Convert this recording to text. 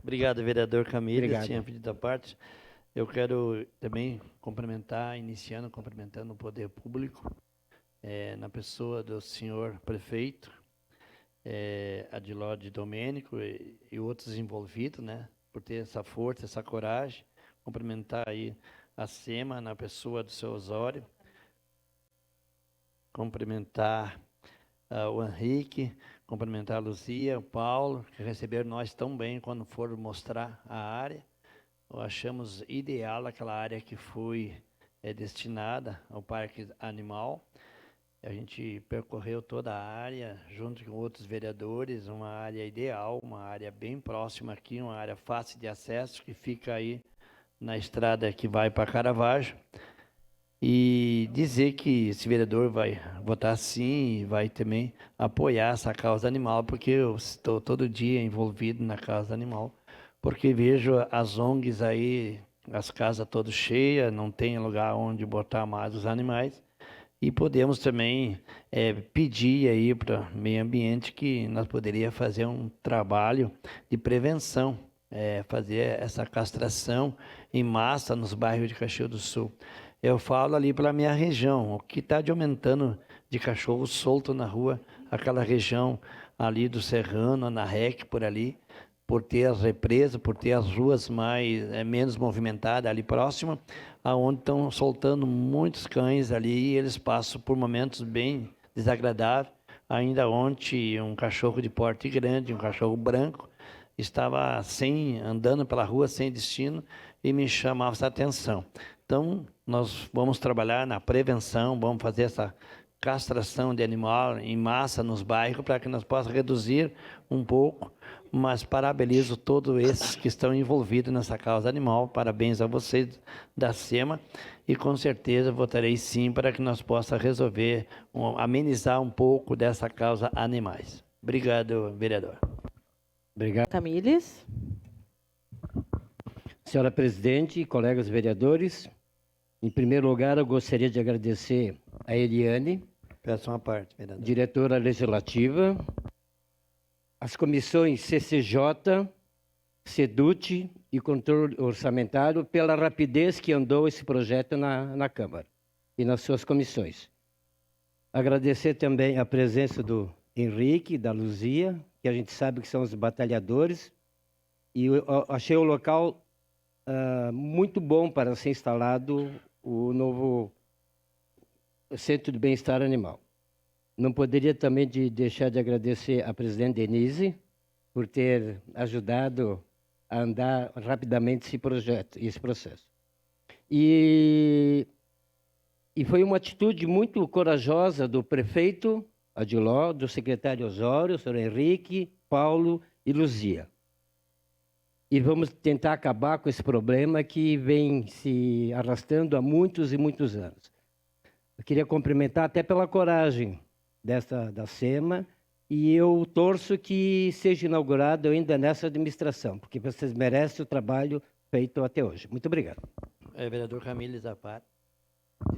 Obrigado, vereador Camilo. Obrigado. Tinha pedido a parte. Eu quero também cumprimentando o poder público, na pessoa do senhor prefeito, Adiló de Domênico e outros envolvidos, né, por ter essa força, essa coragem. Cumprimentar aí a SEMA na pessoa do seu Osório. Cumprimentar o Henrique, cumprimentar a Luzia, o Paulo, que receberam nós tão bem quando foram mostrar a área. Achamos ideal aquela área que foi destinada ao Parque Animal. A gente percorreu toda a área, junto com outros vereadores, uma área ideal, uma área bem próxima aqui, uma área fácil de acesso, que fica aí na estrada que vai para Caravaggio. E dizer que esse vereador vai votar sim e vai também apoiar essa causa animal, porque eu estou todo dia envolvido na causa animal, porque vejo as ONGs aí, as casas todas cheias, não tem lugar onde botar mais os animais, e podemos também pedir aí para o meio ambiente que nós poderíamos fazer um trabalho de prevenção, fazer essa castração em massa nos bairros de Caxias do Sul. Eu falo ali pela minha região, o que está de aumentando de cachorro solto na rua, aquela região ali do Serrano, na REC, por ali, por ter as represas, por ter as ruas menos movimentadas ali próxima, aonde estão soltando muitos cães ali, e eles passam por momentos bem desagradáveis. Ainda ontem, um cachorro de porte grande, um cachorro branco, estava andando pela rua sem destino e me chamava essa atenção. Então, nós vamos trabalhar na prevenção, vamos fazer essa castração de animal em massa nos bairros para que nós possamos reduzir um pouco, mas parabenizo todos esses que estão envolvidos nessa causa animal. Parabéns a vocês da SEMA e com certeza votarei sim para que nós possamos resolver, amenizar um pouco dessa causa animais. Obrigado, vereador. Obrigado. Camilles. Senhora presidente, colegas vereadores, em primeiro lugar, eu gostaria de agradecer a Eliane, peço uma parte, vereador, diretora legislativa, as comissões CCJ, SEDUT e Controle Orçamentário pela rapidez que andou esse projeto na Câmara e nas suas comissões. Agradecer também a presença do Henrique, da Luzia, que a gente sabe que são os batalhadores, e eu achei o local muito bom para ser instalado o novo Centro de Bem-Estar Animal. Não poderia também deixar de agradecer à presidente Denise por ter ajudado a andar rapidamente esse processo. E foi uma atitude muito corajosa do prefeito Adiló, do secretário Osório, o senhor Henrique, Paulo e Luzia. E vamos tentar acabar com esse problema que vem se arrastando há muitos e muitos anos. Eu queria cumprimentar até pela coragem da SEMA, e eu torço que seja inaugurado ainda nessa administração, porque vocês merecem o trabalho feito até hoje. Muito obrigado. Vereador Camilo Zapata.